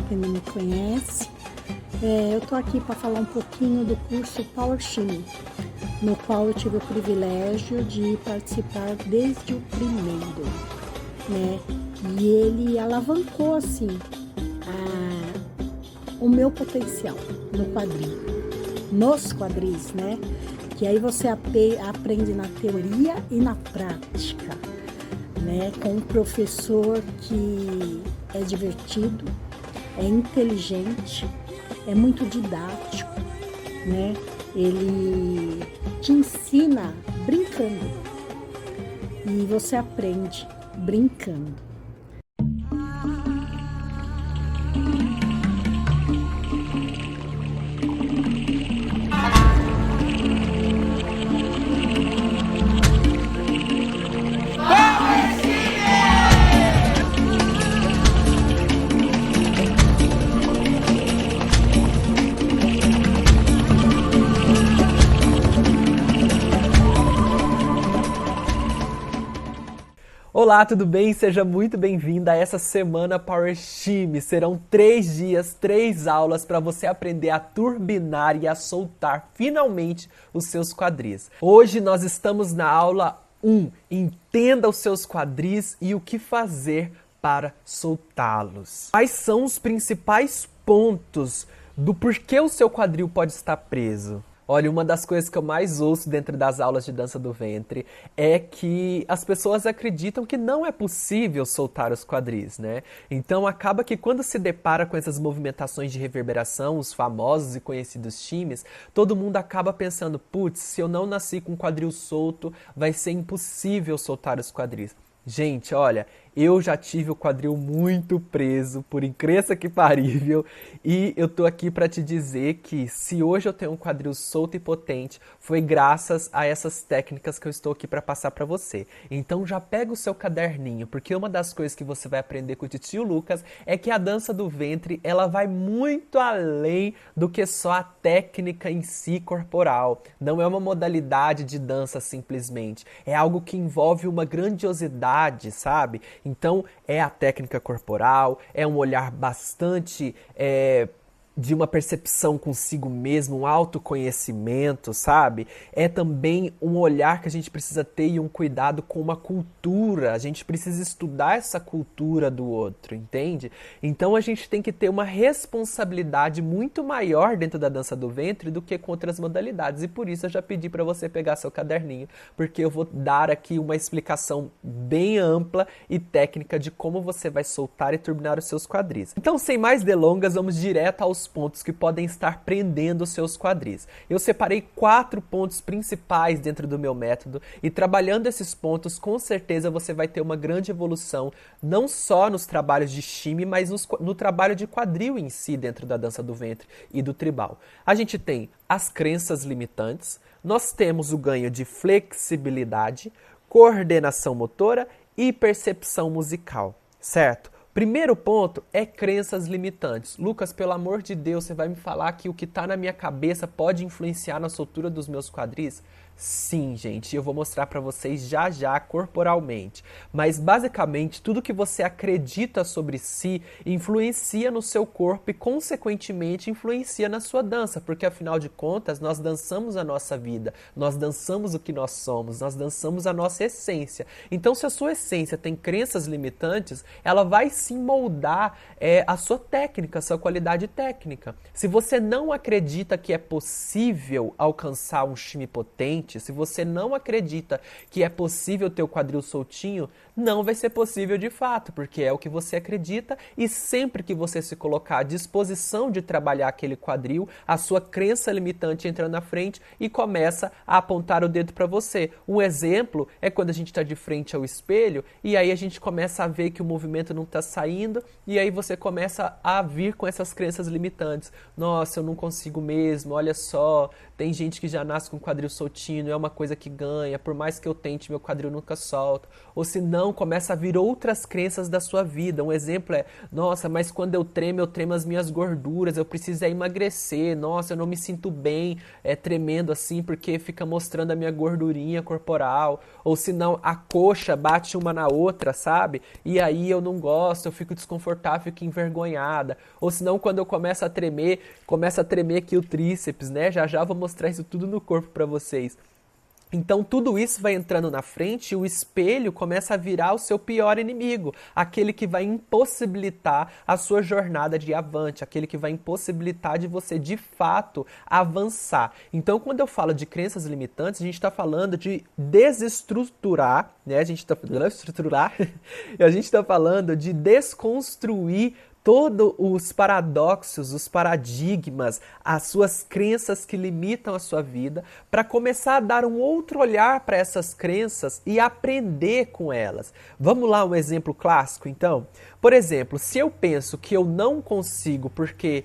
quem não me conhece. Eu tô aqui para falar um pouquinho do curso Power Shimmy, no qual eu tive o privilégio de participar desde o primeiro, né? E ele alavancou, assim, o meu potencial no quadril, nos quadris, né? Que aí você aprende na teoria e na prática, né? Com um professor que é divertido, é inteligente, é muito didático, né? Ele te ensina brincando e você aprende brincando. Olá, tudo bem? Seja muito bem-vinda a essa semana Power Shimmy. Serão 3 dias, 3 aulas para você aprender a turbinar e a soltar finalmente os seus quadris. Hoje nós estamos na aula 1. Entenda os seus quadris e o que fazer para soltá-los. Quais são os principais pontos do porquê o seu quadril pode estar preso? Olha, uma das coisas que eu mais ouço dentro das aulas de dança do ventre é que as pessoas acreditam que não é possível soltar os quadris, né? Então acaba que quando se depara com essas movimentações de reverberação, os famosos e conhecidos shimmys, todo mundo acaba pensando, putz, se eu não nasci com o quadril solto, vai ser impossível soltar os quadris. Gente, olha, eu já tive o quadril muito preso, por incrível que parível, e eu tô aqui para te dizer que se hoje eu tenho um quadril solto e potente, foi graças a essas técnicas que eu estou aqui para passar para você. Então já pega o seu caderninho, porque uma das coisas que você vai aprender com o tio Lucas é que a dança do ventre, ela vai muito além do que só a técnica em si corporal. Não é uma modalidade de dança simplesmente, é algo que envolve uma grandiosidade, sabe? Então, é a técnica corporal, é um olhar bastante de uma percepção consigo mesmo, um autoconhecimento, sabe? É também um olhar que a gente precisa ter e um cuidado com uma cultura. A gente precisa estudar essa cultura do outro, entende? Então, a gente tem que ter uma responsabilidade muito maior dentro da dança do ventre do que com outras modalidades. E por isso eu já pedi para você pegar seu caderninho, porque eu vou dar aqui uma explicação bem ampla e técnica de como você vai soltar e turbinar os seus quadris. Então, sem mais delongas, vamos direto aos pontos que podem estar prendendo os seus quadris. Eu separei 4 pontos principais dentro do meu método e trabalhando esses pontos, com certeza você vai ter uma grande evolução, não só nos trabalhos de shimmy, mas no trabalho de quadril em si dentro da dança do ventre e do tribal. A gente tem as crenças limitantes, nós temos o ganho de flexibilidade, coordenação motora e percepção musical, certo? Primeiro ponto é crenças limitantes. Lucas, pelo amor de Deus, você vai me falar que o que está na minha cabeça pode influenciar na soltura dos meus quadris? Sim, gente, eu vou mostrar para vocês já já corporalmente. Mas basicamente tudo que você acredita sobre si influencia no seu corpo e consequentemente influencia na sua dança, porque afinal de contas nós dançamos a nossa vida, nós dançamos o que nós somos, nós dançamos a nossa essência. Então se a sua essência tem crenças limitantes, ela vai sim moldar a sua técnica, a sua qualidade técnica. Se você não acredita que é possível alcançar um shimmy potente, se você não acredita que é possível ter o quadril soltinho, não vai ser possível de fato, porque é o que você acredita e sempre que você se colocar à disposição de trabalhar aquele quadril, a sua crença limitante entra na frente e começa a apontar o dedo para você. Um exemplo é quando a gente está de frente ao espelho e aí a gente começa a ver que o movimento não está saindo e aí você começa a vir com essas crenças limitantes. Nossa, eu não consigo mesmo, olha só, tem gente que já nasce com o quadril soltinho, é uma coisa que ganha, por mais que eu tente, meu quadril nunca solta. Ou se não, começa a vir outras crenças da sua vida. Um exemplo é, nossa, mas quando eu tremo as minhas gorduras, eu preciso emagrecer, nossa, eu não me sinto bem tremendo assim, porque fica mostrando a minha gordurinha corporal. Ou se não, a coxa bate uma na outra, sabe? E aí eu não gosto, eu fico desconfortável, fico envergonhada. Ou se não, quando eu começo a tremer aqui o tríceps, né? Já já vou mostrar isso tudo no corpo pra vocês. Então tudo isso vai entrando na frente e o espelho começa a virar o seu pior inimigo, aquele que vai impossibilitar a sua jornada de avante, aquele que vai impossibilitar de você de fato avançar. Então quando eu falo de crenças limitantes, a gente está falando de desestruturar, né? A gente está falando de desconstruir todos os paradoxos, os paradigmas, as suas crenças que limitam a sua vida, para começar a dar um outro olhar para essas crenças e aprender com elas. Vamos lá, um exemplo clássico, então? Por exemplo, se eu penso que eu não consigo porque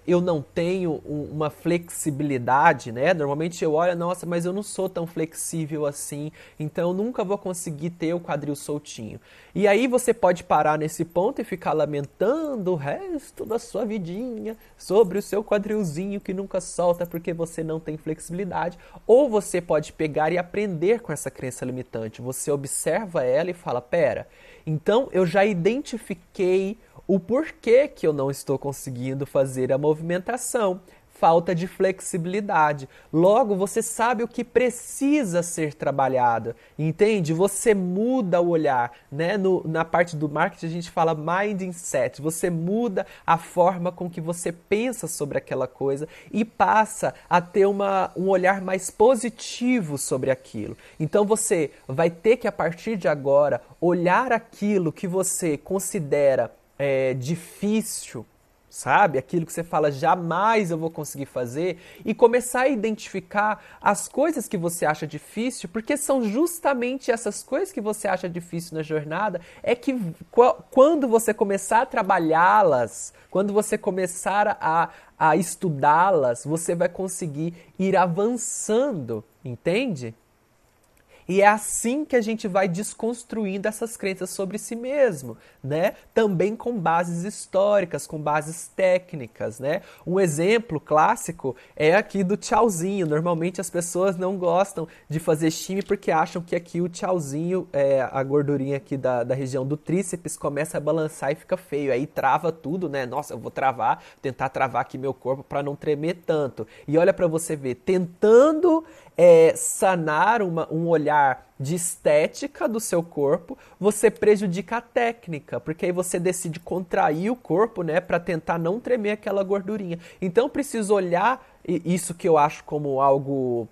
eu não tenho uma flexibilidade, né? Normalmente eu olho, nossa, mas eu não sou tão flexível assim, então eu nunca vou conseguir ter o quadril soltinho. E aí você pode parar nesse ponto e ficar lamentando o resto da sua vidinha sobre o seu quadrilzinho que nunca solta porque você não tem flexibilidade. Ou você pode pegar e aprender com essa crença limitante. Você observa ela e fala, pera, então eu já identifiquei o porquê que eu não estou conseguindo fazer a movimentação. Falta de flexibilidade. Logo, você sabe o que precisa ser trabalhado, entende? Você muda o olhar, né? Na parte do marketing a gente fala mindset. Você muda a forma com que você pensa sobre aquela coisa e passa a ter um olhar mais positivo sobre aquilo. Então você vai ter que, a partir de agora, olhar aquilo que você considera difícil, sabe? Aquilo que você fala, jamais eu vou conseguir fazer, e começar a identificar as coisas que você acha difícil, porque são justamente essas coisas que você acha difícil na jornada, é que quando você começar a trabalhá-las, quando você começar a estudá-las, você vai conseguir ir avançando, entende? E é assim que a gente vai desconstruindo essas crenças sobre si mesmo, né? Também com bases históricas, com bases técnicas, né? Um exemplo clássico é aqui do tchauzinho. Normalmente as pessoas não gostam de fazer shimmy porque acham que aqui o tchauzinho, a gordurinha aqui da região do tríceps começa a balançar e fica feio. Aí trava tudo, né? Nossa, eu vou tentar travar aqui meu corpo para não tremer tanto. E olha para você ver, tentando sanar um olhar de estética do seu corpo, você prejudica a técnica, porque aí você decide contrair o corpo, né, para tentar não tremer aquela gordurinha. Então eu preciso olhar isso que eu acho como algo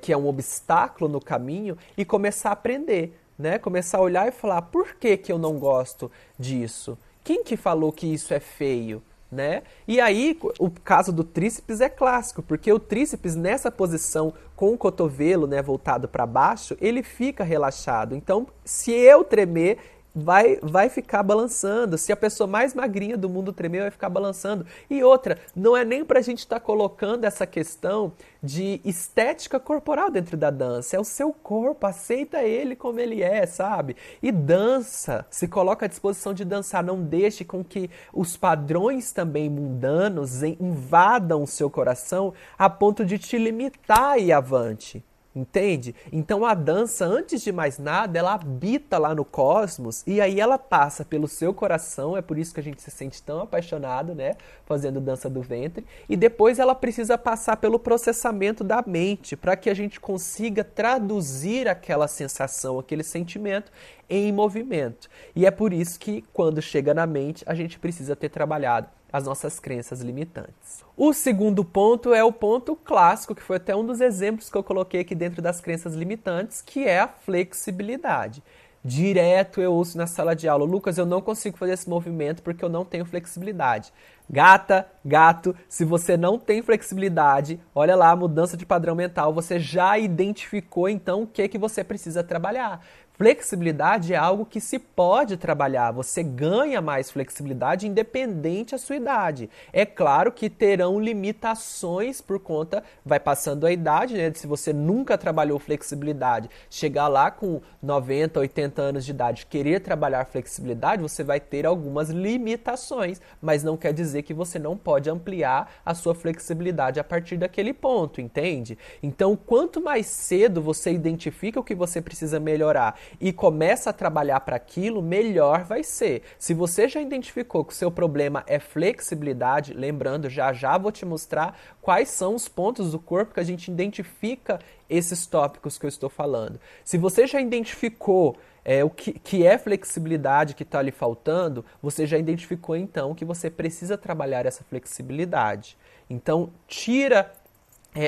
que é um obstáculo no caminho e começar a aprender, né? Começar a olhar e falar, por que que eu não gosto disso? Quem que falou que isso é feio? Né? E aí o caso do tríceps é clássico, porque o tríceps nessa posição com o cotovelo, né, voltado para baixo, ele fica relaxado. Então, se eu tremer, vai ficar balançando. Se a pessoa mais magrinha do mundo tremer, vai ficar balançando. E outra, não é nem pra gente estar colocando essa questão de estética corporal dentro da dança. É o seu corpo, aceita ele como ele é, sabe? E dança, se coloca à disposição de dançar. Não deixe com que os padrões também mundanos invadam o seu coração a ponto de te limitar e avante. Entende? Então a dança, antes de mais nada, ela habita lá no cosmos e aí ela passa pelo seu coração, é por isso que a gente se sente tão apaixonado, né? Fazendo dança do ventre. E depois ela precisa passar pelo processamento da mente, para que a gente consiga traduzir aquela sensação, aquele sentimento em movimento. E é por isso que, quando chega na mente, a gente precisa ter trabalhado as nossas crenças limitantes. O segundo ponto é o ponto clássico, que foi até um dos exemplos que eu coloquei aqui dentro das crenças limitantes, que é a flexibilidade. Direto eu ouço na sala de aula, Lucas, eu não consigo fazer esse movimento porque eu não tenho flexibilidade. Gata, gato, se você não tem flexibilidade, olha lá, mudança de padrão mental, você já identificou então o que você precisa trabalhar. Flexibilidade é algo que se pode trabalhar, você ganha mais flexibilidade independente da sua idade. É claro que terão limitações por conta, vai passando a idade, né? Se você nunca trabalhou flexibilidade, chegar lá com 90, 80 anos de idade, querer trabalhar flexibilidade, você vai ter algumas limitações, mas não quer dizer que você não pode ampliar a sua flexibilidade a partir daquele ponto, entende? Então, quanto mais cedo você identifica o que você precisa melhorar e começa a trabalhar para aquilo, melhor vai ser. Se você já identificou que o seu problema é flexibilidade, lembrando, já já vou te mostrar quais são os pontos do corpo que a gente identifica esses tópicos que eu estou falando. Se você já identificou o que é flexibilidade que está lhe faltando, você já identificou então que você precisa trabalhar essa flexibilidade. Então, tira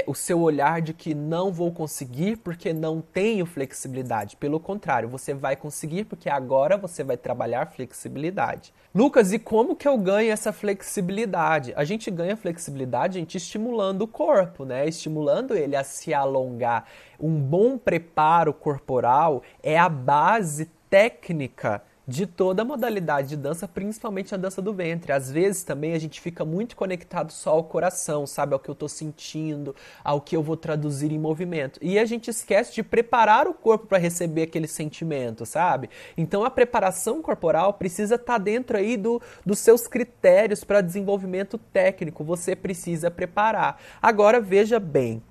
o seu olhar de que não vou conseguir porque não tenho flexibilidade. Pelo contrário, você vai conseguir porque agora você vai trabalhar flexibilidade. Lucas, e como que eu ganho essa flexibilidade? A gente ganha flexibilidade, a gente estimulando o corpo, né? Estimulando ele a se alongar. Um bom preparo corporal é a base técnica de toda a modalidade de dança, principalmente a dança do ventre. Às vezes também a gente fica muito conectado só ao coração, sabe? Ao que eu estou sentindo, ao que eu vou traduzir em movimento. E a gente esquece de preparar o corpo para receber aquele sentimento, sabe? Então a preparação corporal precisa estar dentro aí dos seus critérios para desenvolvimento técnico. Você precisa preparar. Agora veja bem,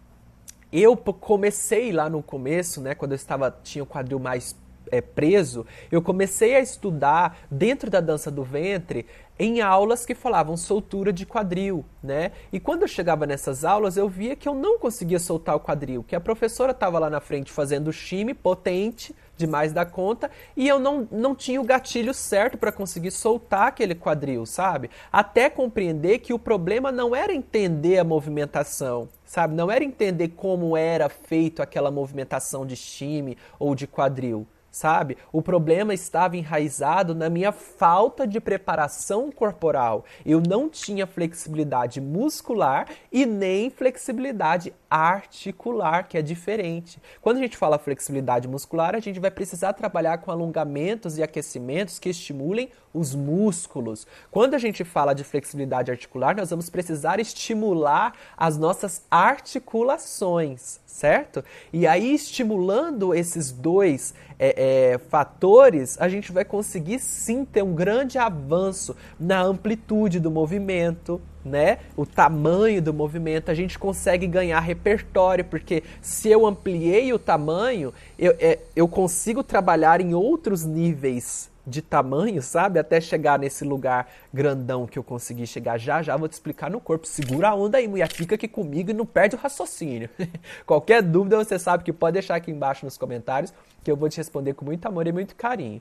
eu comecei lá no começo, né? Quando tinha o quadril mais preso, eu comecei a estudar dentro da dança do ventre em aulas que falavam soltura de quadril, né? E quando eu chegava nessas aulas, eu via que eu não conseguia soltar o quadril, que a professora estava lá na frente fazendo shimmy potente, demais da conta, e eu não tinha o gatilho certo para conseguir soltar aquele quadril, sabe? Até compreender que o problema não era entender a movimentação, sabe? Não era entender como era feito aquela movimentação de shimmy ou de quadril, sabe? O problema estava enraizado na minha falta de preparação corporal. Eu não tinha flexibilidade muscular e nem flexibilidade articular, que é diferente. Quando a gente fala flexibilidade muscular, a gente vai precisar trabalhar com alongamentos e aquecimentos que estimulem os músculos. Quando a gente fala de flexibilidade articular, nós vamos precisar estimular as nossas articulações, certo? E aí, estimulando esses dois fatores, a gente vai conseguir sim ter um grande avanço na amplitude do movimento, né? O tamanho do movimento, a gente consegue ganhar repertório, porque se eu ampliei o tamanho, eu consigo trabalhar em outros níveis de tamanho, sabe? Até chegar nesse lugar grandão que eu consegui chegar. Já já vou te explicar no corpo. Segura a onda aí, mulher, fica aqui comigo e não perde o raciocínio. Qualquer dúvida você sabe que pode deixar aqui embaixo nos comentários, que eu vou te responder com muito amor e muito carinho.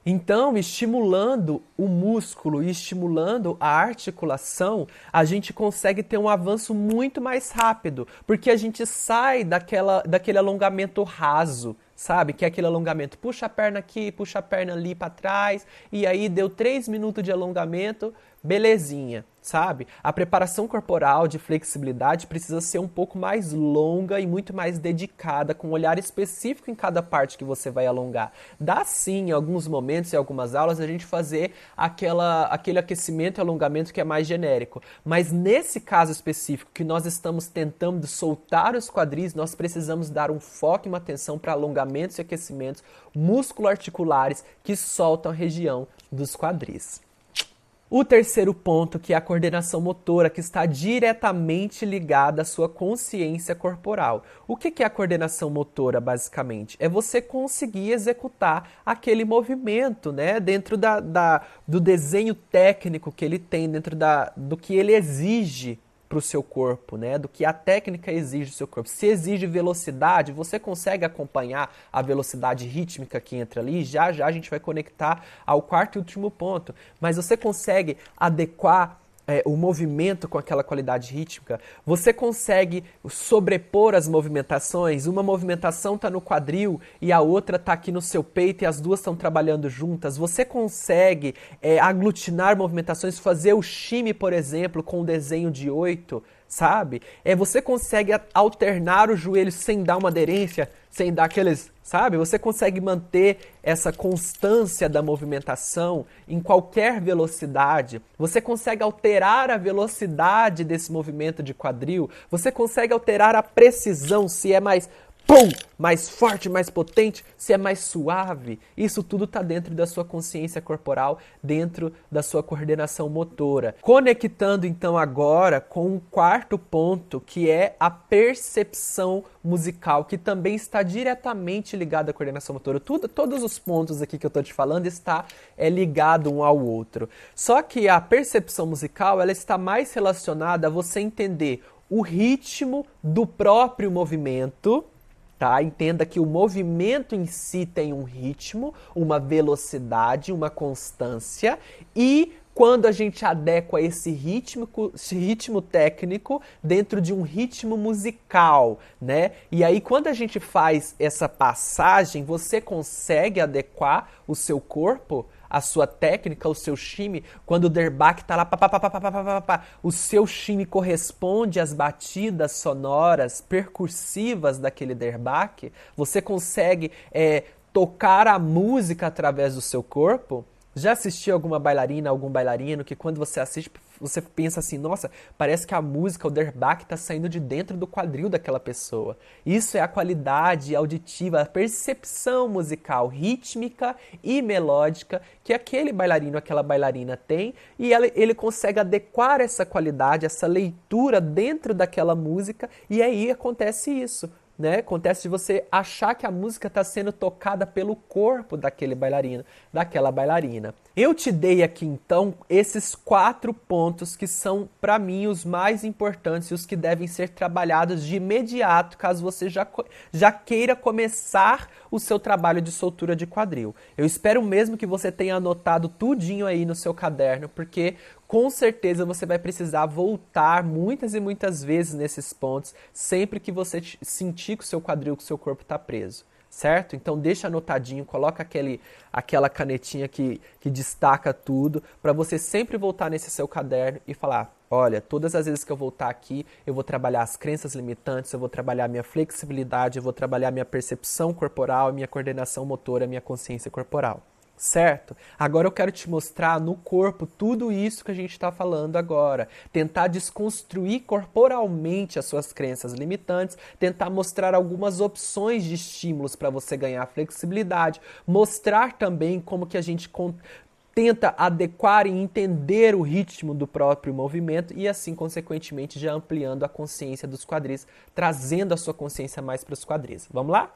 Então, estimulando o músculo e estimulando a articulação, a gente consegue ter um avanço muito mais rápido, porque a gente sai daquele alongamento raso, sabe? Que é aquele alongamento, puxa a perna aqui, puxa a perna ali para trás, e aí deu 3 minutos de alongamento, belezinha, sabe? A preparação corporal de flexibilidade precisa ser um pouco mais longa e muito mais dedicada, com um olhar específico em cada parte que você vai alongar. Dá sim, em alguns momentos, em algumas aulas, a gente fazer aquele aquecimento e alongamento que é mais genérico. Mas nesse caso específico, que nós estamos tentando soltar os quadris, nós precisamos dar um foco e uma atenção para alongamentos e aquecimentos músculo-articulares que soltam a região dos quadris. O terceiro ponto, que é a coordenação motora, que está diretamente ligada à sua consciência corporal. O que é a coordenação motora, basicamente? É você conseguir executar aquele movimento, né, dentro do desenho técnico que ele tem, dentro do que ele exige para o seu corpo, né? Do que a técnica exige do seu corpo. Se exige velocidade, você consegue acompanhar a velocidade rítmica que entra ali? Já a gente vai conectar ao quarto e último ponto. Mas você consegue adequar o movimento com aquela qualidade rítmica? Você consegue sobrepor as movimentações? Uma movimentação está no quadril e a outra está aqui no seu peito e as duas estão trabalhando juntas. Você consegue aglutinar movimentações, fazer o shimmy, por exemplo, com um desenho de 8, sabe? Você consegue alternar o joelho sem dar uma aderência, sem dar aqueles, sabe? Você consegue manter essa constância da movimentação em qualquer velocidade. Você consegue alterar a velocidade desse movimento de quadril. Você consegue alterar a precisão, se é mais pum, mais forte, mais potente, se é mais suave. Isso tudo está dentro da sua consciência corporal, dentro da sua coordenação motora. Conectando então agora com o quarto ponto, que é a percepção musical, que também está diretamente ligado à coordenação motora. Todos os pontos aqui que eu estou te falando está ligado um ao outro. Só que a percepção musical ela está mais relacionada a você entender o ritmo do próprio movimento. Tá? Entenda que o movimento em si tem um ritmo, uma velocidade, uma constância, e quando a gente adequa esse ritmo técnico dentro de um ritmo musical, né? E aí quando a gente faz essa passagem, você consegue adequar o seu corpo, a sua técnica, o seu shimmy, quando o derbaque tá lá, o seu shimmy corresponde às batidas sonoras, percussivas daquele derbaque, você consegue tocar a música através do seu corpo. Já assistiu alguma bailarina, algum bailarino que quando você assiste, você pensa assim, nossa, parece que a música, o derbaque está saindo de dentro do quadril daquela pessoa. Isso é a qualidade auditiva, a percepção musical, rítmica e melódica que aquele bailarino, aquela bailarina tem, e ele consegue adequar essa qualidade, essa leitura dentro daquela música, e aí acontece isso. Né? Acontece de você achar que a música está sendo tocada pelo corpo daquele bailarino, daquela bailarina. Eu te dei aqui então esses 4 pontos que são para mim os mais importantes e os que devem ser trabalhados de imediato caso você já queira começar o seu trabalho de soltura de quadril. Eu espero mesmo que você tenha anotado tudinho aí no seu caderno, porque com certeza você vai precisar voltar muitas e muitas vezes nesses pontos, sempre que você sentir que o seu quadril, que o seu corpo está preso, certo? Então deixa anotadinho, coloca aquela canetinha que destaca tudo, para você sempre voltar nesse seu caderno e falar, olha, todas as vezes que eu voltar aqui, eu vou trabalhar as crenças limitantes, eu vou trabalhar a minha flexibilidade, eu vou trabalhar a minha percepção corporal, a minha coordenação motora, a minha consciência corporal. Certo? Agora eu quero te mostrar no corpo tudo isso que a gente está falando agora. Tentar desconstruir corporalmente as suas crenças limitantes, tentar mostrar algumas opções de estímulos para você ganhar flexibilidade, mostrar também como que a gente tenta adequar e entender o ritmo do próprio movimento e assim, consequentemente, já ampliando a consciência dos quadris, trazendo a sua consciência mais para os quadris. Vamos lá?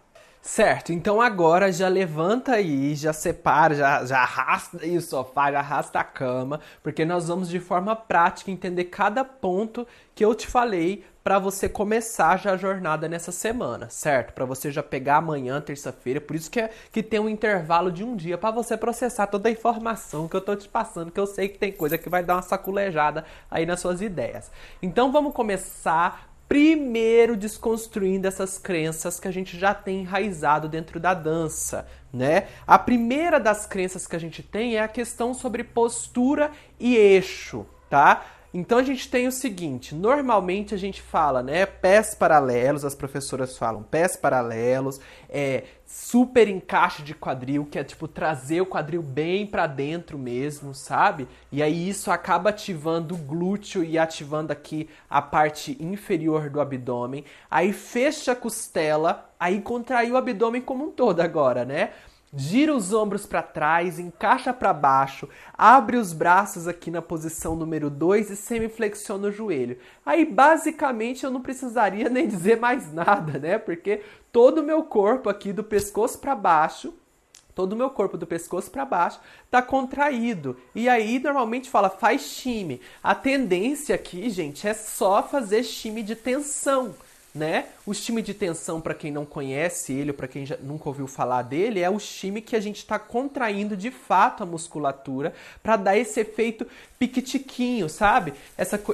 Certo, então agora já levanta aí, já separa, já arrasta aí o sofá, já arrasta a cama, porque nós vamos de forma prática entender cada ponto que eu te falei para você começar já a jornada nessa semana, certo? Para você já pegar amanhã, terça-feira, por isso que tem um intervalo de um dia para você processar toda a informação que eu tô te passando, que eu sei que tem coisa que vai dar uma saculejada aí nas suas ideias. Então vamos começar primeiro desconstruindo essas crenças que a gente já tem enraizado dentro da dança, né? A primeira das crenças que a gente tem é a questão sobre postura e eixo, tá? Então a gente tem o seguinte, normalmente a gente fala, né, pés paralelos, as professoras falam pés paralelos, super encaixe de quadril, que é tipo trazer o quadril bem pra dentro mesmo, sabe? E aí isso acaba ativando o glúteo e ativando aqui a parte inferior do abdômen. Aí fecha a costela, aí contrai o abdômen como um todo agora, né? Gira os ombros para trás, encaixa para baixo, abre os braços aqui na posição número 2 e semiflexiona o joelho. Aí, basicamente, eu não precisaria nem dizer mais nada, né? Porque todo o meu corpo aqui do pescoço para baixo, tá contraído. E aí, normalmente fala, faz shimmy. A tendência aqui, gente, é só fazer shimmy de tensão, né? O shimmy de tensão, para quem não conhece ele, ou para quem já nunca ouviu falar dele, é o shimmy que a gente está contraindo de fato a musculatura para dar esse efeito piquitiquinho, sabe?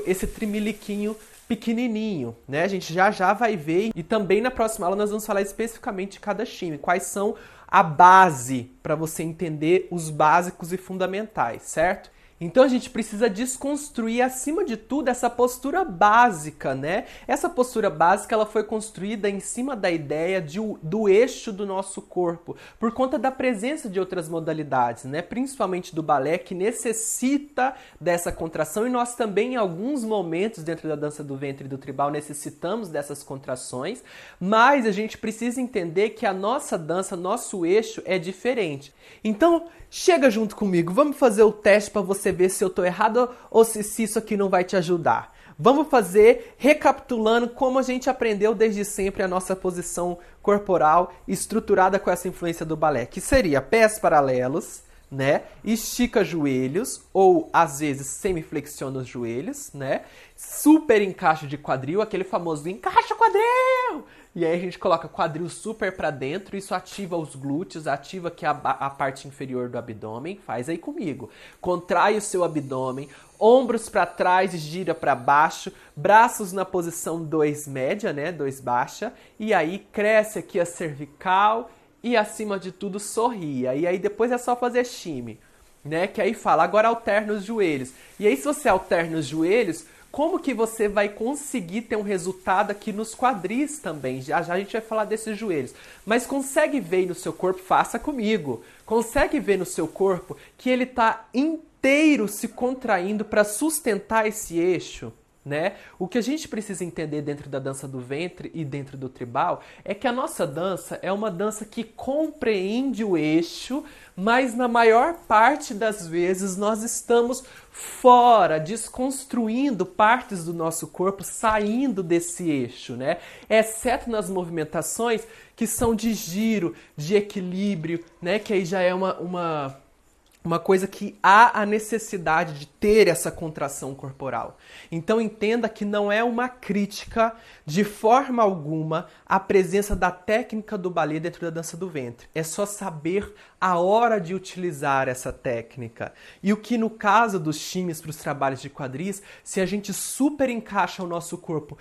Esse trimiliquinho pequenininho, né? A gente já vai ver, e também na próxima aula nós vamos falar especificamente de cada shimmy, quais são a base para você entender os básicos e fundamentais, certo? Então a gente precisa desconstruir, acima de tudo, essa postura básica, né? Essa postura básica ela foi construída em cima da ideia do eixo do nosso corpo, por conta da presença de outras modalidades, né? Principalmente do balé, que necessita dessa contração, e nós também, em alguns momentos dentro da dança do ventre e do tribal, necessitamos dessas contrações, mas a gente precisa entender que a nossa dança, nosso eixo é diferente. Então, chega junto comigo, vamos fazer o teste para você ver se eu tô errado ou se isso aqui não vai te ajudar. Vamos fazer recapitulando como a gente aprendeu desde sempre a nossa posição corporal estruturada com essa influência do balé, que seria pés paralelos, né? Estica joelhos ou às vezes semiflexiona os joelhos, né? Super encaixe de quadril, aquele famoso encaixa quadril. E aí a gente coloca quadril super para dentro, isso ativa os glúteos, ativa aqui a parte inferior do abdômen. Faz aí comigo. Contrai o seu abdômen, ombros para trás e gira para baixo, braços na posição 2 média, né? 2 baixa, e aí cresce aqui a cervical e acima de tudo sorria. E aí depois é só fazer shimmy, né? Que aí fala, agora alterna os joelhos. E aí se você alterna os joelhos, como que você vai conseguir ter um resultado aqui nos quadris também? Já já a gente vai falar desses joelhos. Mas consegue ver no seu corpo, faça comigo. Consegue ver no seu corpo que ele está inteiro se contraindo para sustentar esse eixo? Né? O que a gente precisa entender dentro da dança do ventre e dentro do tribal é que a nossa dança é uma dança que compreende o eixo, mas na maior parte das vezes nós estamos fora, desconstruindo partes do nosso corpo, saindo desse eixo, né? Exceto nas movimentações que são de giro, de equilíbrio, né? Que aí já é uma coisa que há a necessidade de ter essa contração corporal. Então entenda que não é uma crítica de forma alguma a presença da técnica do balé dentro da dança do ventre. É só saber a hora de utilizar essa técnica. E o que no caso dos shimmies para os trabalhos de quadris, se a gente super encaixa o nosso corpo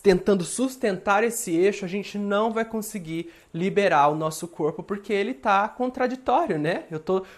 tentando sustentar esse eixo, a gente não vai conseguir liberar o nosso corpo porque ele está contraditório, né?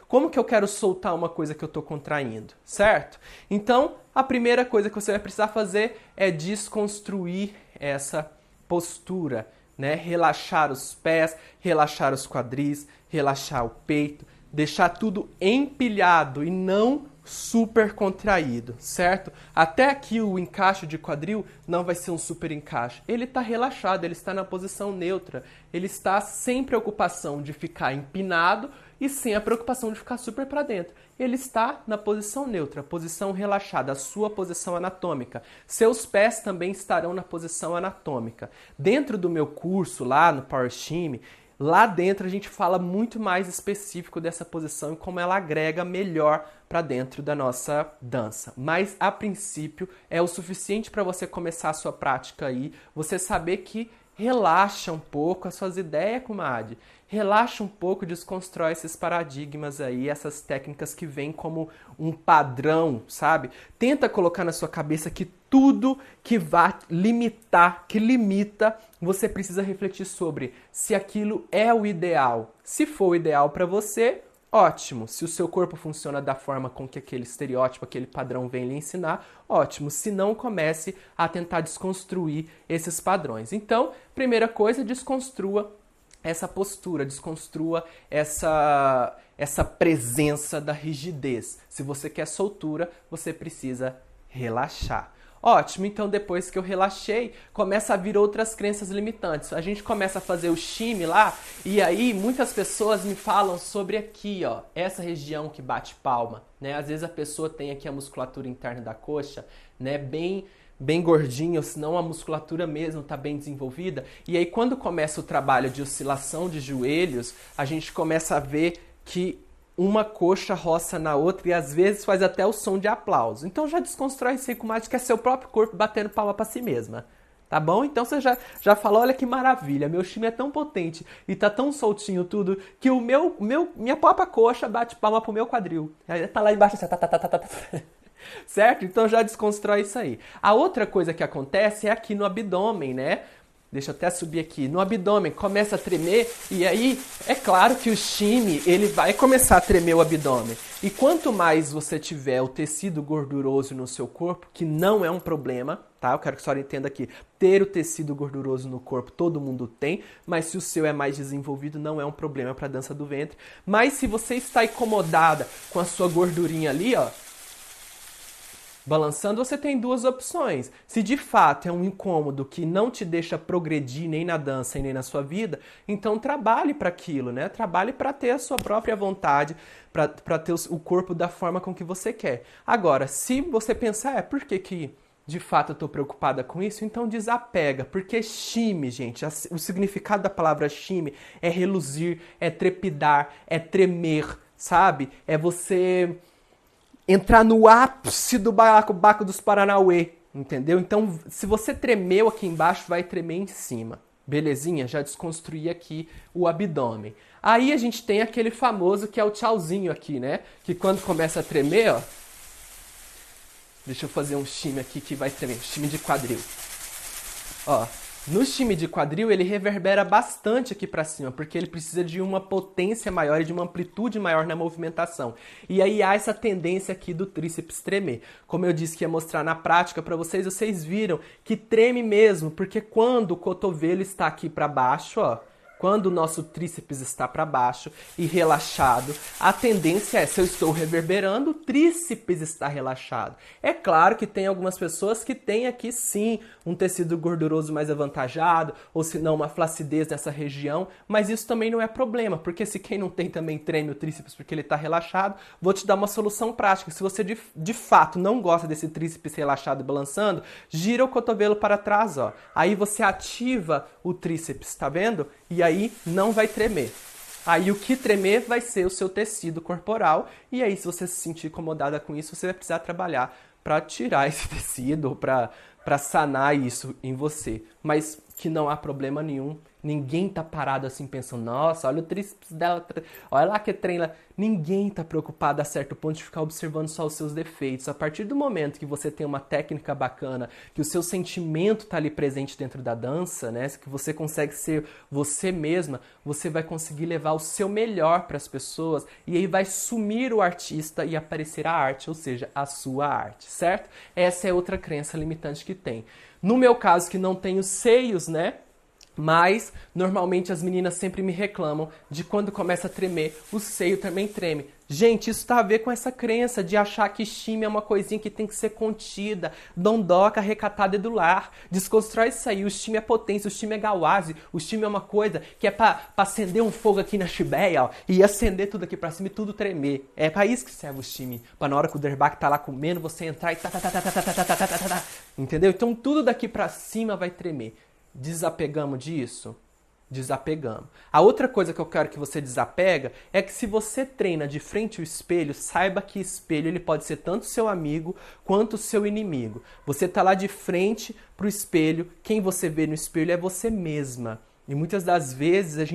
Como que eu quero soltar uma coisa que eu estou contraindo, certo? Então, a primeira coisa que você vai precisar fazer é desconstruir essa postura, né? Relaxar os pés, relaxar os quadris, relaxar o peito, deixar tudo empilhado e não super contraído, certo? Até aqui o encaixe de quadril não vai ser um super encaixe. Ele está relaxado, ele está na posição neutra, ele está sem preocupação de ficar empinado e sem a preocupação de ficar super para dentro. Ele está na posição neutra, posição relaxada, a sua posição anatômica. Seus pés também estarão na posição anatômica. Dentro do meu curso, lá no Power Shimmy, lá dentro a gente fala muito mais específico dessa posição e como ela agrega melhor para dentro da nossa dança. Mas, a princípio, é o suficiente para você começar a sua prática aí, você saber que relaxa um pouco as suas ideias, comadre. Relaxa um pouco, desconstrói esses paradigmas aí, essas técnicas que vêm como um padrão, sabe? Tenta colocar na sua cabeça que tudo que vai limitar, que limita, você precisa refletir sobre se aquilo é o ideal. Se for o ideal para você, ótimo. Se o seu corpo funciona da forma com que aquele estereótipo, aquele padrão vem lhe ensinar, ótimo. Se não, comece a tentar desconstruir esses padrões. Então, primeira coisa, desconstrua essa postura, desconstrua essa presença da rigidez. Se você quer soltura, você precisa relaxar. Ótimo, então depois que eu relaxei, começa a vir outras crenças limitantes. A gente começa a fazer o shimmy lá, e aí muitas pessoas me falam sobre aqui, ó, essa região que bate palma, né? Às vezes a pessoa tem aqui a musculatura interna da coxa, né, bem gordinha, ou senão a musculatura mesmo está bem desenvolvida. E aí quando começa o trabalho de oscilação de joelhos, a gente começa a ver que uma coxa roça na outra e às vezes faz até o som de aplauso. Então já desconstrói isso aí, comadre, que é seu próprio corpo batendo palma para si mesma. Tá bom? Então você já falou, olha que maravilha, meu shimmy é tão potente e tá tão soltinho tudo que minha própria coxa bate palma pro meu quadril. Tá lá embaixo assim, certo? Então já desconstrói isso aí. A outra coisa que acontece é aqui no abdômen, né? Deixa eu até subir aqui. No abdômen, começa a tremer e aí é claro que o shime, ele vai começar a tremer o abdômen. E quanto mais você tiver o tecido gorduroso no seu corpo, que não é um problema, tá? Eu quero que a senhora entenda aqui. Ter o tecido gorduroso no corpo, todo mundo tem, mas se o seu é mais desenvolvido, não é um problema para a dança do ventre. Mas se você está incomodada com a sua gordurinha ali, ó, balançando, você tem duas opções. Se de fato é um incômodo que não te deixa progredir nem na dança e nem na sua vida, então trabalhe para aquilo, né? Trabalhe para ter a sua própria vontade, para ter o corpo da forma com que você quer. Agora, se você pensar, por que de fato eu estou preocupada com isso? Então desapega, porque shime, gente, o significado da palavra shime é reluzir, é trepidar, é tremer, sabe? É você entrar no ápice do Baco dos Paranauê, entendeu? Então, se você tremeu aqui embaixo, vai tremer em cima. Belezinha? Já desconstruí aqui o abdômen. Aí a gente tem aquele famoso que é o tchauzinho aqui, né? Que quando começa a tremer, ó... Deixa eu fazer um shime aqui que vai tremer. Shime de quadril. Ó, no shime de quadril, ele reverbera bastante aqui pra cima, porque ele precisa de uma potência maior e de uma amplitude maior na movimentação. E aí há essa tendência aqui do tríceps tremer. Como eu disse que ia mostrar na prática pra vocês, vocês viram que treme mesmo, porque quando o cotovelo está aqui pra baixo, ó, quando o nosso tríceps está para baixo e relaxado, a tendência é, se eu estou reverberando, o tríceps está relaxado. É claro que tem algumas pessoas que têm aqui sim um tecido gorduroso mais avantajado, ou se não uma flacidez nessa região, mas isso também não é problema, porque se quem não tem também treme o tríceps porque ele está relaxado, vou te dar uma solução prática. Se você de fato não gosta desse tríceps relaxado e balançando, gira o cotovelo para trás, ó. Aí você ativa o tríceps, tá vendo? E aí não vai tremer. Aí o que tremer vai ser o seu tecido corporal. E aí, se você se sentir incomodada com isso, você vai precisar trabalhar para tirar esse tecido, para sanar isso em você. Mas que não há problema nenhum. Ninguém tá parado assim pensando, nossa, olha o tríceps dela, olha lá que treina. Ninguém tá preocupado a certo ponto de ficar observando só os seus defeitos. A partir do momento que você tem uma técnica bacana, que o seu sentimento tá ali presente dentro da dança, né, que você consegue ser você mesma, você vai conseguir levar o seu melhor para as pessoas e aí vai sumir o artista e aparecer a arte, ou seja, a sua arte, certo? Essa é outra crença limitante que tem. No meu caso, que não tenho seios, né? Mas, normalmente, as meninas sempre me reclamam de quando começa a tremer, o seio também treme. Gente, isso tá a ver com essa crença de achar que shime é uma coisinha que tem que ser contida, dondoca, recatada e do lar. Desconstrói isso aí, o shime é potência, o shime é gawase, o shime é uma coisa que é pra acender um fogo aqui na chibeia, ó, e acender tudo aqui pra cima e tudo tremer. É pra isso que serve o shime, pra na hora que o derbaque tá lá comendo, você entrar e tá. Entendeu? Então tudo daqui pra cima vai tremer. Desapegamos disso? Desapegamos. A outra coisa que eu quero que você desapega é que se você treina de frente ao espelho, saiba que espelho ele pode ser tanto seu amigo quanto seu inimigo. Você tá lá de frente pro espelho, quem você vê no espelho é você mesma. E muitas das vezes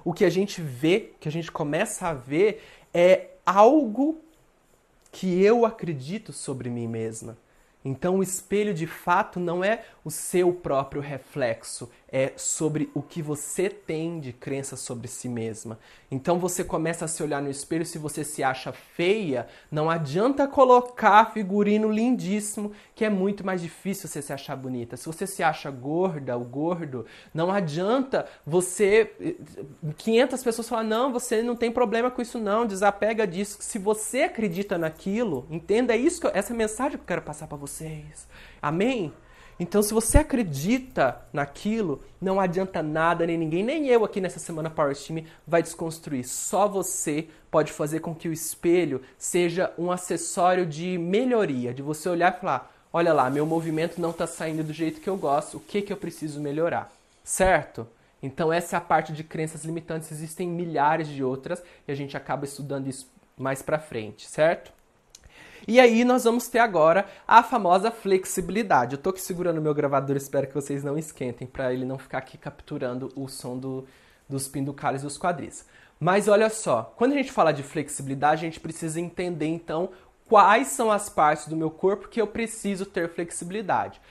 o que a gente vê, que a gente começa a ver é algo que eu acredito sobre mim mesma. Então o espelho de fato não é o seu próprio reflexo, é sobre o que você tem de crença sobre si mesma. Então você começa a se olhar no espelho, se você se acha feia, não adianta colocar figurino lindíssimo, que é muito mais difícil você se achar bonita. Se você se acha gorda ou gordo, não adianta 500 pessoas falar, não, você não tem problema com isso não, desapega disso. Se você acredita naquilo, entenda isso, essa mensagem que eu quero passar para vocês. Amém? Então, se você acredita naquilo, não adianta nada, nem ninguém, nem eu aqui nessa semana Power Team vai desconstruir. Só você pode fazer com que o espelho seja um acessório de melhoria, de você olhar e falar, olha lá, meu movimento não está saindo do jeito que eu gosto, o que eu preciso melhorar, certo? Então, essa é a parte de crenças limitantes, existem milhares de outras e a gente acaba estudando isso mais pra frente, certo? E aí nós vamos ter agora a famosa flexibilidade. Eu tô aqui segurando o meu gravador, espero que vocês não esquentem, para ele não ficar aqui capturando o som dos pinducalis e dos quadris. Mas olha só, quando a gente fala de flexibilidade, a gente precisa entender então quais são as partes do meu corpo que eu preciso ter flexibilidade.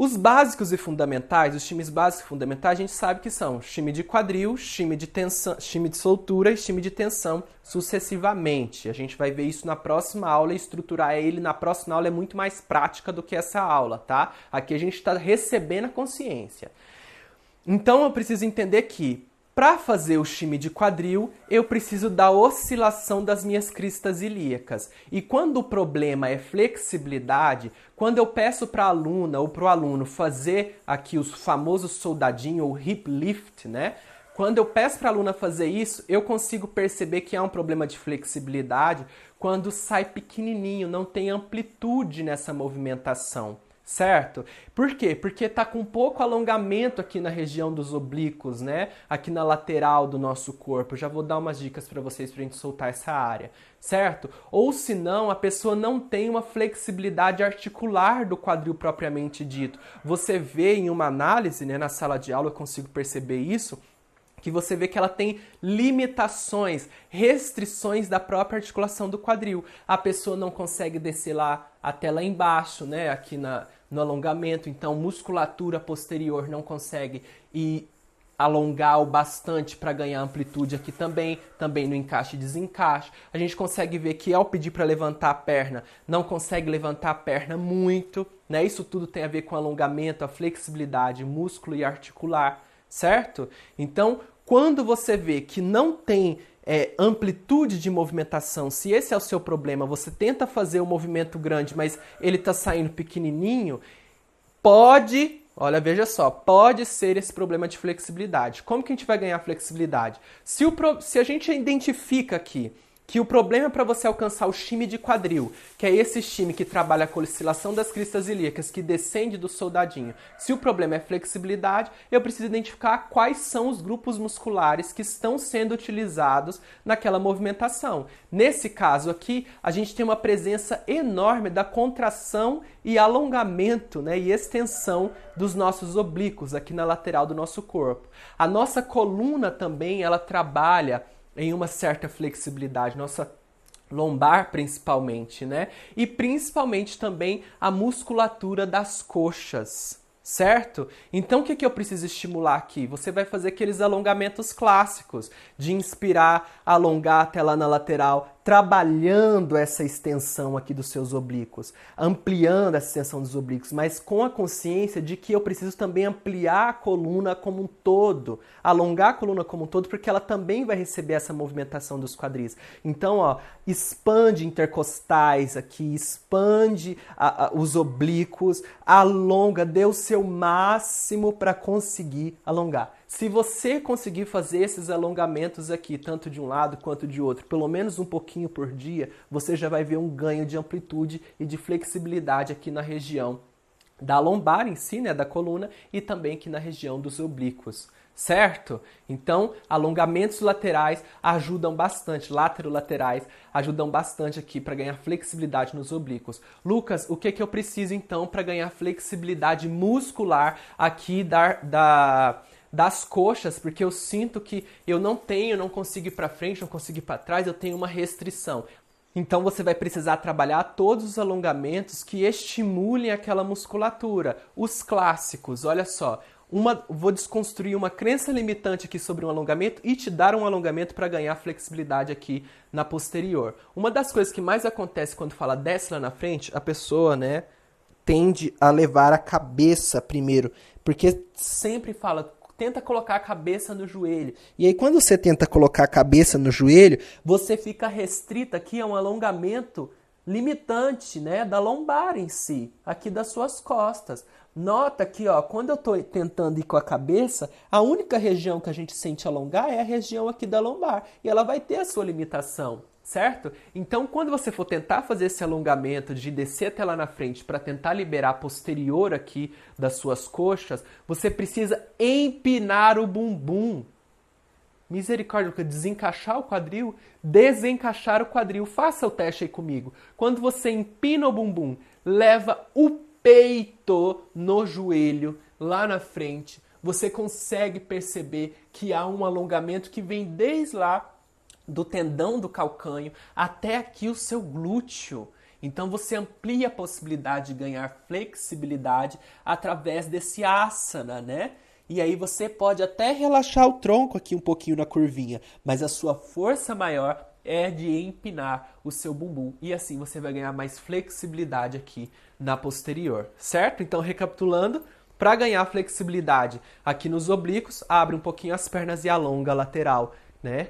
Os básicos e fundamentais, os times básicos e fundamentais, a gente sabe que são time de quadril, time de tensão, time de soltura e time de tensão sucessivamente. A gente vai ver isso na próxima aula e estruturar ele na próxima aula é muito mais prática do que essa aula, tá? Aqui a gente está recebendo a consciência. Então eu preciso entender que para fazer o time de quadril, eu preciso da oscilação das minhas cristas ilíacas. E quando o problema é flexibilidade, quando eu peço para a aluna ou para o aluno fazer aqui os famosos soldadinho ou hip lift, né? Quando eu peço para a aluna fazer isso, eu consigo perceber que há um problema de flexibilidade quando sai pequenininho, não tem amplitude nessa movimentação. Certo? Por quê? Porque tá com pouco alongamento aqui na região dos oblíquos, né? Aqui na lateral do nosso corpo. Já vou dar umas dicas para vocês pra gente soltar essa área, certo? Ou se não, a pessoa não tem uma flexibilidade articular do quadril propriamente dito. Você vê em uma análise, né, na sala de aula, eu consigo perceber isso, que você vê que ela tem limitações, restrições da própria articulação do quadril. A pessoa não consegue descer lá até lá embaixo, né, aqui no alongamento, então musculatura posterior não consegue ir alongar o bastante para ganhar amplitude aqui também no encaixe e desencaixe. A gente consegue ver que ao pedir para levantar a perna, não consegue levantar a perna muito, né? Isso tudo tem a ver com alongamento, a flexibilidade, músculo e articular, certo? Então, quando você vê que não tem amplitude de movimentação, se esse é o seu problema, você tenta fazer um movimento grande, mas ele está saindo pequenininho, olha, veja só, pode ser esse problema de flexibilidade. Como que a gente vai ganhar flexibilidade? Se a gente identifica aqui que o problema é para você alcançar o shime de quadril, que é esse shime que trabalha com a oscilação das cristas ilíacas, que descende do soldadinho. Se o problema é flexibilidade, eu preciso identificar quais são os grupos musculares que estão sendo utilizados naquela movimentação. Nesse caso aqui, a gente tem uma presença enorme da contração e alongamento, né, e extensão dos nossos oblíquos aqui na lateral do nosso corpo. A nossa coluna também, ela trabalha em uma certa flexibilidade, nossa lombar principalmente, né? E principalmente também a musculatura das coxas, certo? Então o que eu preciso estimular aqui? Você vai fazer aqueles alongamentos clássicos, de inspirar, alongar até lá na lateral, trabalhando essa extensão aqui dos seus oblíquos, ampliando essa extensão dos oblíquos, mas com a consciência de que eu preciso também ampliar a coluna como um todo, alongar a coluna como um todo, porque ela também vai receber essa movimentação dos quadris. Então, ó, expande intercostais aqui, expande os oblíquos, alonga, dê o seu máximo para conseguir alongar. Se você conseguir fazer esses alongamentos aqui, tanto de um lado quanto de outro, pelo menos um pouquinho por dia, você já vai ver um ganho de amplitude e de flexibilidade aqui na região da lombar em si, né, da coluna, e também aqui na região dos oblíquos, certo? Então, alongamentos laterais ajudam bastante, laterolaterais ajudam bastante aqui para ganhar flexibilidade nos oblíquos. Lucas, o que eu preciso então para ganhar flexibilidade muscular aqui das coxas, porque eu sinto que eu não consigo ir para frente, não consigo ir para trás, eu tenho uma restrição. Então você vai precisar trabalhar todos os alongamentos que estimulem aquela musculatura. Os clássicos, olha só, vou desconstruir uma crença limitante aqui sobre um alongamento e te dar um alongamento para ganhar flexibilidade aqui na posterior. Uma das coisas que mais acontece quando fala desce lá na frente, a pessoa, né, tende a levar a cabeça primeiro, porque sempre fala, tenta colocar a cabeça no joelho. E aí, quando você tenta colocar a cabeça no joelho, você fica restrita aqui a um alongamento limitante, né, da lombar em si, aqui das suas costas. Nota que, ó, quando eu estou tentando ir com a cabeça, a única região que a gente sente alongar é a região aqui da lombar. E ela vai ter a sua limitação, certo? Então, quando você for tentar fazer esse alongamento de descer até lá na frente para tentar liberar a posterior aqui das suas coxas, você precisa empinar o bumbum. Misericórdia, desencaixar o quadril, desencaixar o quadril. Faça o teste aí comigo. Quando você empina o bumbum, leva o peito no joelho, lá na frente, você consegue perceber que há um alongamento que vem desde lá do tendão do calcânio até aqui o seu glúteo. Então você amplia a possibilidade de ganhar flexibilidade através desse asana, né? E aí você pode até relaxar o tronco aqui um pouquinho na curvinha, mas a sua força maior é de empinar o seu bumbum. E assim você vai ganhar mais flexibilidade aqui na posterior, certo? Então, recapitulando, para ganhar flexibilidade aqui nos oblíquos, abre um pouquinho as pernas e alonga a lateral, né?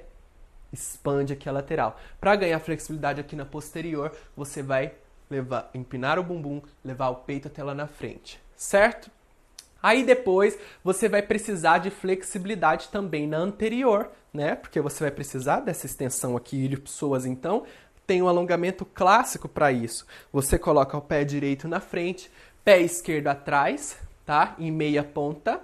Expande aqui a lateral. Para ganhar flexibilidade aqui na posterior, você vai empinar o bumbum, levar o peito até lá na frente, certo? Aí depois você vai precisar de flexibilidade também na anterior, né? Porque você vai precisar dessa extensão aqui, ilho-psoas, então tem um alongamento clássico para isso. Você coloca o pé direito na frente, pé esquerdo atrás, tá? Em meia ponta.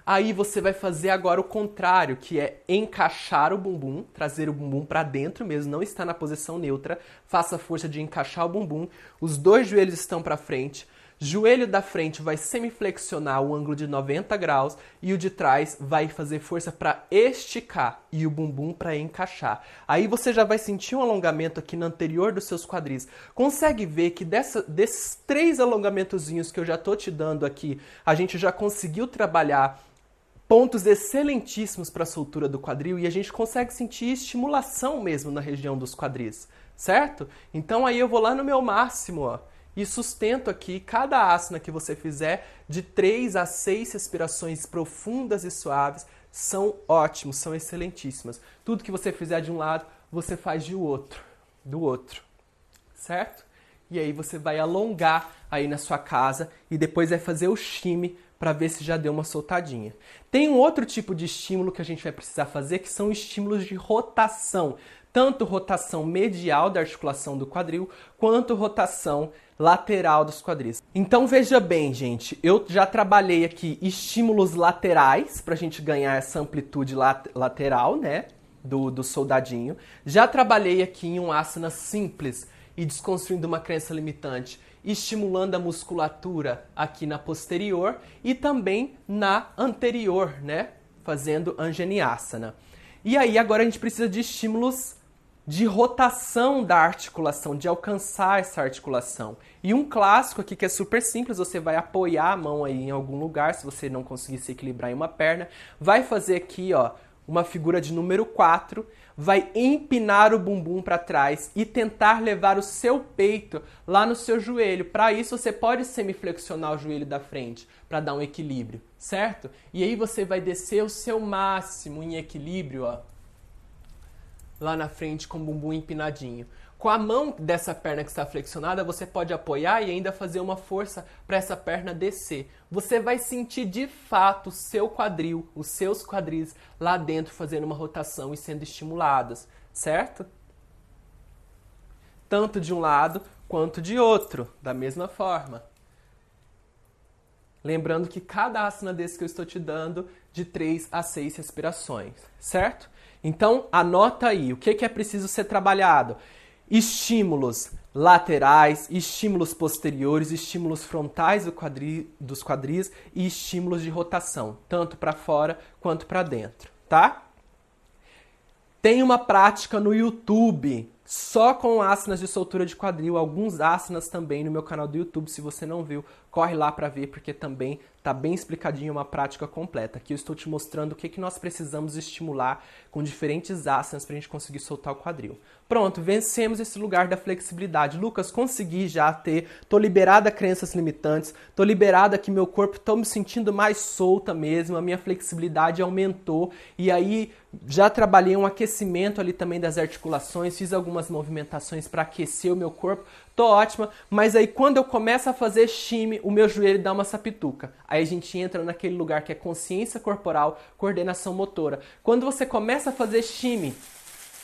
Aí você vai fazer agora o contrário, que é encaixar o bumbum, trazer o bumbum para dentro mesmo, não está na posição neutra. Faça a força de encaixar o bumbum. Os dois joelhos estão para frente. Joelho da frente vai semiflexionar o ângulo de 90 graus e o de trás vai fazer força para esticar e o bumbum para encaixar. Aí você já vai sentir um alongamento aqui no anterior dos seus quadris. Consegue ver que desses 3 alongamentozinhos que eu já tô te dando aqui, a gente já conseguiu trabalhar pontos excelentíssimos para a soltura do quadril e a gente consegue sentir estimulação mesmo na região dos quadris, certo? Então aí eu vou lá no meu máximo, ó. E sustento aqui cada asana que você fizer de 3 a 6 respirações profundas e suaves são ótimos, são excelentíssimas. Tudo que você fizer de um lado, você faz do outro, certo? E aí você vai alongar aí na sua casa e depois vai fazer o shime para ver se já deu uma soltadinha. Tem um outro tipo de estímulo que a gente vai precisar fazer, que são estímulos de rotação. Tanto rotação medial da articulação do quadril, quanto rotação lateral dos quadris. Então veja bem, gente, eu já trabalhei aqui estímulos laterais para a gente ganhar essa amplitude lateral, né, do soldadinho. Já trabalhei aqui em um asana simples e desconstruindo uma crença limitante, estimulando a musculatura aqui na posterior e também na anterior, né, fazendo Anjaniasana. E aí agora a gente precisa de estímulos de rotação da articulação, de alcançar essa articulação. E um clássico aqui que é super simples, você vai apoiar a mão aí em algum lugar, se você não conseguir se equilibrar em uma perna, vai fazer aqui, ó, uma figura de número 4, vai empinar o bumbum para trás e tentar levar o seu peito lá no seu joelho. Para isso você pode semiflexionar o joelho da frente, para dar um equilíbrio, certo? E aí você vai descer o seu máximo em equilíbrio, ó, lá na frente com o bumbum empinadinho. Com a mão dessa perna que está flexionada, você pode apoiar e ainda fazer uma força para essa perna descer. Você vai sentir de fato o seu quadril, os seus quadris lá dentro fazendo uma rotação e sendo estimuladas, certo? Tanto de um lado quanto de outro, da mesma forma. Lembrando que cada asana desse que eu estou te dando, de 3 a 6 respirações, certo? Então, anota aí, o que é preciso ser trabalhado? Estímulos laterais, estímulos posteriores, estímulos frontais dos quadris e estímulos de rotação, tanto para fora quanto para dentro, tá? Tem uma prática no YouTube só com asanas de soltura de quadril, alguns asanas também no meu canal do YouTube. Se você não viu, corre lá para ver, porque também tá bem explicadinho uma prática completa. Aqui eu estou te mostrando o que nós precisamos estimular com diferentes asanas para a gente conseguir soltar o quadril. Pronto, vencemos esse lugar da flexibilidade. Lucas, consegui já ter, tô liberada crenças limitantes, tô liberada que meu corpo, tô me sentindo mais solta mesmo, a minha flexibilidade aumentou e aí já trabalhei um aquecimento ali também das articulações, fiz algumas movimentações para aquecer o meu corpo, tô ótima, mas aí quando eu começo a fazer shime, o meu joelho dá uma sapituca. Aí a gente entra naquele lugar que é consciência corporal, coordenação motora. Quando você começa a fazer shime,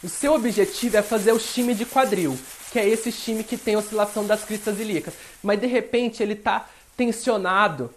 o seu objetivo é fazer o shime de quadril, que é esse shime que tem oscilação das cristas ilíacas. Mas de repente ele está tensionado,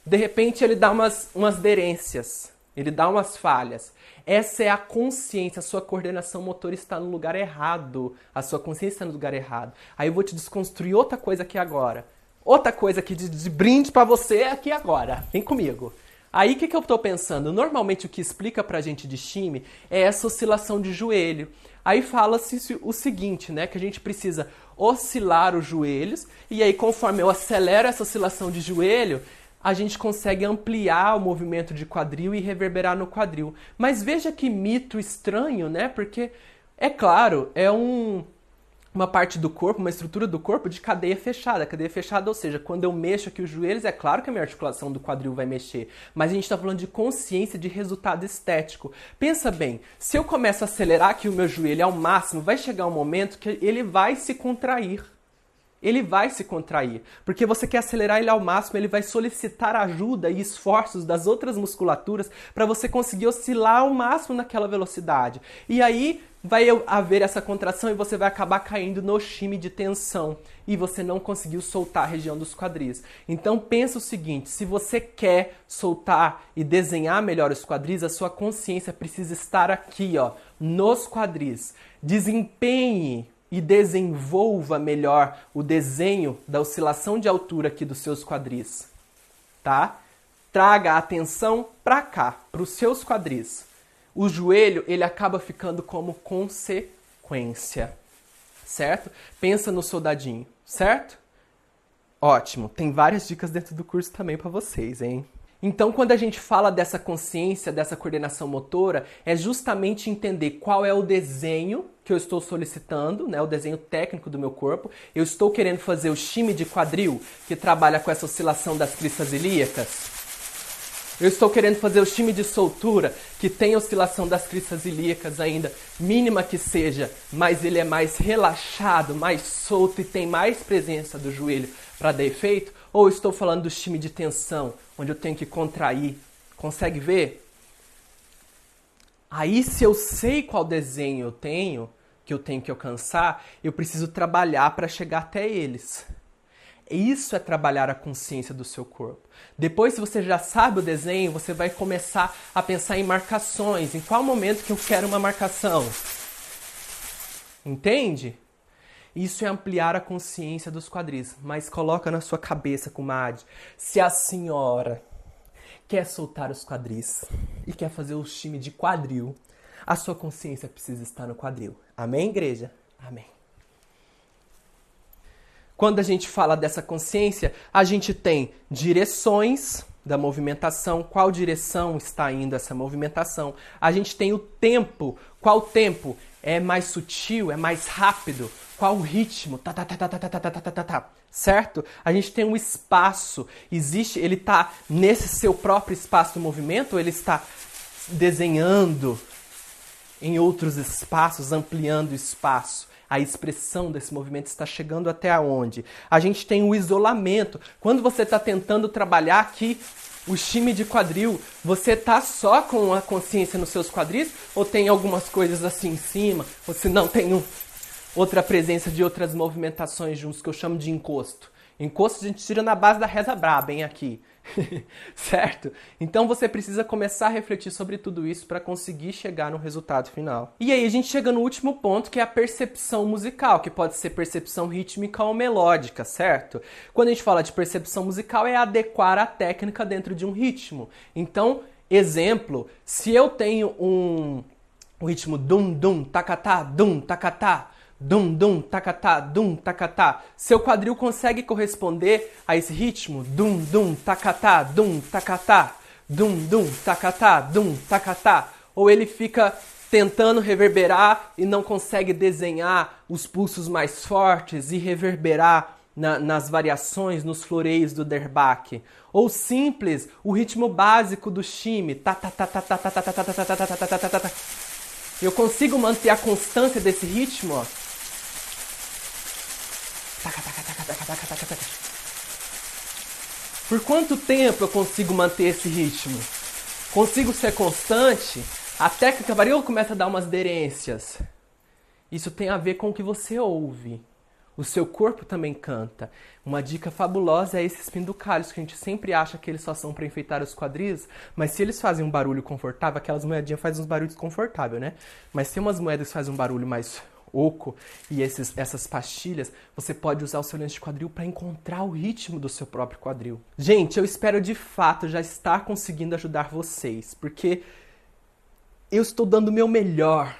de repente ele dá umas aderências, ele dá umas falhas. Essa é a consciência, a sua coordenação motora está no lugar errado, a sua consciência está no lugar errado. Aí eu vou te desconstruir outra coisa aqui agora. Outra coisa aqui de brinde para você aqui agora. Vem comigo. Aí o que eu estou pensando? Normalmente o que explica pra gente de shime é essa oscilação de joelho. Aí fala-se o seguinte, né? Que a gente precisa oscilar os joelhos, e aí conforme eu acelero essa oscilação de joelho, a gente consegue ampliar o movimento de quadril e reverberar no quadril. Mas veja que mito estranho, né? Porque, é claro, é uma parte do corpo, uma estrutura do corpo de cadeia fechada. Cadeia fechada, ou seja, quando eu mexo aqui os joelhos, é claro que a minha articulação do quadril vai mexer. Mas a gente está falando de consciência, de resultado estético. Pensa bem, se eu começo a acelerar aqui o meu joelho ao máximo, vai chegar um momento que ele vai se contrair. Ele vai se contrair, porque você quer acelerar ele ao máximo, ele vai solicitar ajuda e esforços das outras musculaturas para você conseguir oscilar ao máximo naquela velocidade. E aí vai haver essa contração e você vai acabar caindo no shime de tensão e você não conseguiu soltar a região dos quadris. Então pensa o seguinte, se você quer soltar e desenhar melhor os quadris, a sua consciência precisa estar aqui, ó, nos quadris. Desempenhe e desenvolva melhor o desenho da oscilação de altura aqui dos seus quadris, tá? Traga a atenção para cá, para os seus quadris. O joelho, ele acaba ficando como consequência, certo? Pensa no soldadinho, certo? Ótimo, tem várias dicas dentro do curso também para vocês, hein? Então, quando a gente fala dessa consciência, dessa coordenação motora, é justamente entender qual é o desenho que eu estou solicitando, né, o desenho técnico do meu corpo. Eu estou querendo fazer o shime de quadril, que trabalha com essa oscilação das cristas ilíacas. Eu estou querendo fazer o shime de soltura, que tem oscilação das cristas ilíacas ainda, mínima que seja, mas ele é mais relaxado, mais solto e tem mais presença do joelho para dar efeito. Ou estou falando do shime de tensão, onde eu tenho que contrair. Consegue ver? Aí, se eu sei qual desenho eu tenho que alcançar, eu preciso trabalhar para chegar até eles. Isso é trabalhar a consciência do seu corpo. Depois, se você já sabe o desenho, você vai começar a pensar em marcações. Em qual momento que eu quero uma marcação? Entende? Isso é ampliar a consciência dos quadris. Mas coloca na sua cabeça, comadre, se a senhora quer soltar os quadris e quer fazer o shime de quadril, a sua consciência precisa estar no quadril. Amém, igreja? Amém. Quando a gente fala dessa consciência, a gente tem direções da movimentação, qual direção está indo essa movimentação. A gente tem o tempo, qual tempo é mais sutil, é mais rápido, qual o ritmo, certo? A gente tem um espaço, existe, ele está nesse seu próprio espaço do movimento ou ele está desenhando em outros espaços, ampliando o espaço? A expressão desse movimento está chegando até onde? A gente tem o isolamento. Quando você está tentando trabalhar aqui o shime de quadril, você está só com a consciência nos seus quadris ou tem algumas coisas assim em cima? Ou se não tem outra presença de outras movimentações juntos, que eu chamo de encosto. Encosto a gente tira na base da reza braba, hein, aqui. Certo? Então você precisa começar a refletir sobre tudo isso para conseguir chegar no resultado final. E aí a gente chega no último ponto, que é a percepção musical, que pode ser percepção rítmica ou melódica, certo? Quando a gente fala de percepção musical, é adequar a técnica dentro de um ritmo. Então, exemplo, se eu tenho um ritmo dum-dum, tacatá, dum, tacatá, dum, tacatá, dum, tacatá. Seu quadril consegue corresponder a esse ritmo? Dum, tacatá, dum, tacatá, dum, tacatá, dum, tacatá. Ou ele fica tentando reverberar e não consegue desenhar os pulsos mais fortes e reverberar nas variações, nos floreios do Derbach. Ou simples, o ritmo básico do shime. Eu consigo manter a constância desse ritmo, ó. Por quanto tempo eu consigo manter esse ritmo? Consigo ser constante? A técnica varia ou começa a dar umas aderências? Isso tem a ver com o que você ouve. O seu corpo também canta. Uma dica fabulosa é esses pinducalhos, que a gente sempre acha que eles só são para enfeitar os quadris, mas se eles fazem um barulho confortável, aquelas moedinhas fazem uns barulhos desconfortáveis, né? Mas se umas moedas fazem um barulho mais oco e essas pastilhas, você pode usar o seu lenço de quadril para encontrar o ritmo do seu próprio quadril. Gente, eu espero de fato já estar conseguindo ajudar vocês, porque eu estou dando o meu melhor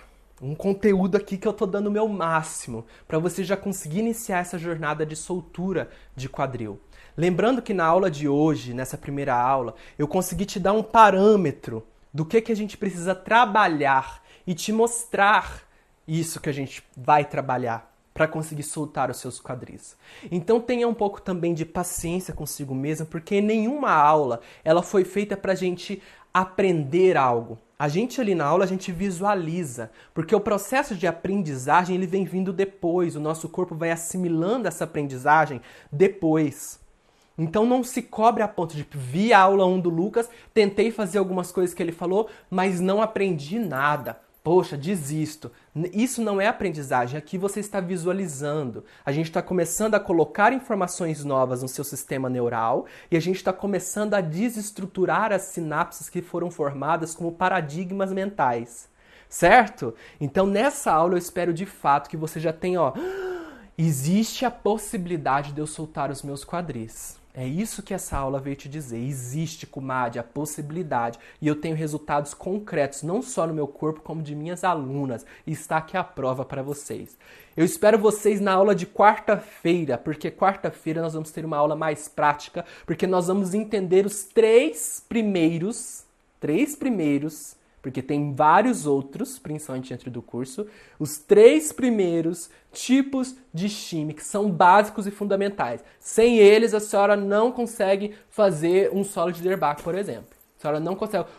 um conteúdo aqui que eu tô dando o meu máximo para você já conseguir iniciar essa jornada de soltura de quadril. Lembrando que na aula de hoje, nessa primeira aula, eu consegui te dar um parâmetro do que a gente precisa trabalhar e te mostrar isso que a gente vai trabalhar para conseguir soltar os seus quadris. Então tenha um pouco também de paciência consigo mesmo, porque nenhuma aula ela foi feita para a gente aprender algo. A gente ali na aula, a gente visualiza, porque o processo de aprendizagem ele vem vindo depois, o nosso corpo vai assimilando essa aprendizagem depois. Então não se cobre a ponto de vi a aula 1 do Lucas, tentei fazer algumas coisas que ele falou, mas não aprendi nada. Poxa, desisto. Isso não é aprendizagem, aqui você está visualizando. A gente está começando a colocar informações novas no seu sistema neural e a gente está começando a desestruturar as sinapses que foram formadas como paradigmas mentais. Certo? Então nessa aula eu espero de fato que você já tenha, existe a possibilidade de eu soltar os meus quadris. É isso que essa aula veio te dizer. Existe, comadre, a possibilidade. E eu tenho resultados concretos, não só no meu corpo, como de minhas alunas. E está aqui a prova para vocês. Eu espero vocês na aula de quarta-feira, porque quarta-feira nós vamos ter uma aula mais prática, porque nós vamos entender os três primeiros, porque tem vários outros, principalmente dentro do curso, os 3 primeiros tipos de shime, que são básicos e fundamentais. Sem eles, a senhora não consegue fazer um solo de derbaque, por exemplo. A senhora não consegue.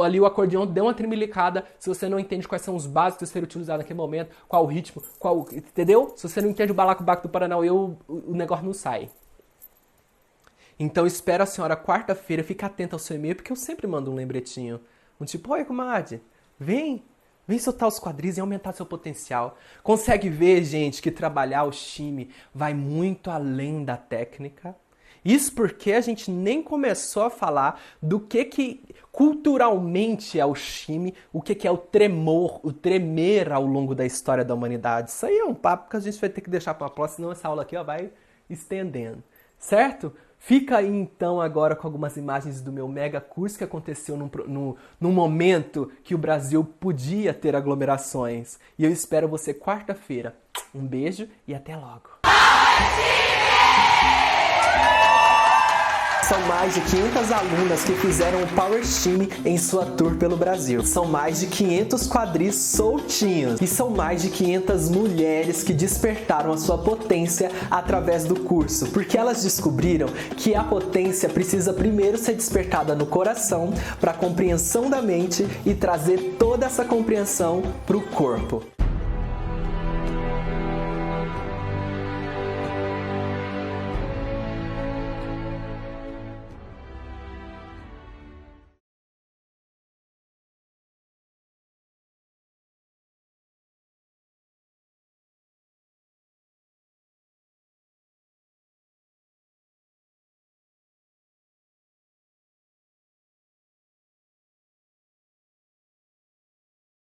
Ali o acordeão deu uma tremilicada se você não entende quais são os básicos a serem utilizados naquele momento, qual o ritmo, entendeu? Se você não entende o balacobaco do Paranauê, o negócio não sai. Então, espero a senhora quarta-feira, fica atenta ao seu e-mail, porque eu sempre mando um lembretinho. Um tipo, oi, comadre, vem soltar os quadris e aumentar seu potencial. Consegue ver, gente, que trabalhar o shime vai muito além da técnica? Isso porque a gente nem começou a falar do que culturalmente é o shime, o que é o tremor, o tremer ao longo da história da humanidade. Isso aí é um papo que a gente vai ter que deixar para a próxima, senão essa aula aqui vai estendendo, certo? Fica aí então agora com algumas imagens do meu mega curso que aconteceu num momento que o Brasil podia ter aglomerações. E eu espero você quarta-feira. Um beijo e até logo. São mais de 500 alunas que fizeram o Power Shime em sua tour pelo Brasil. São mais de 500 quadris soltinhos. E são mais de 500 mulheres que despertaram a sua potência através do curso. Porque elas descobriram que a potência precisa primeiro ser despertada no coração para a compreensão da mente e trazer toda essa compreensão para o corpo.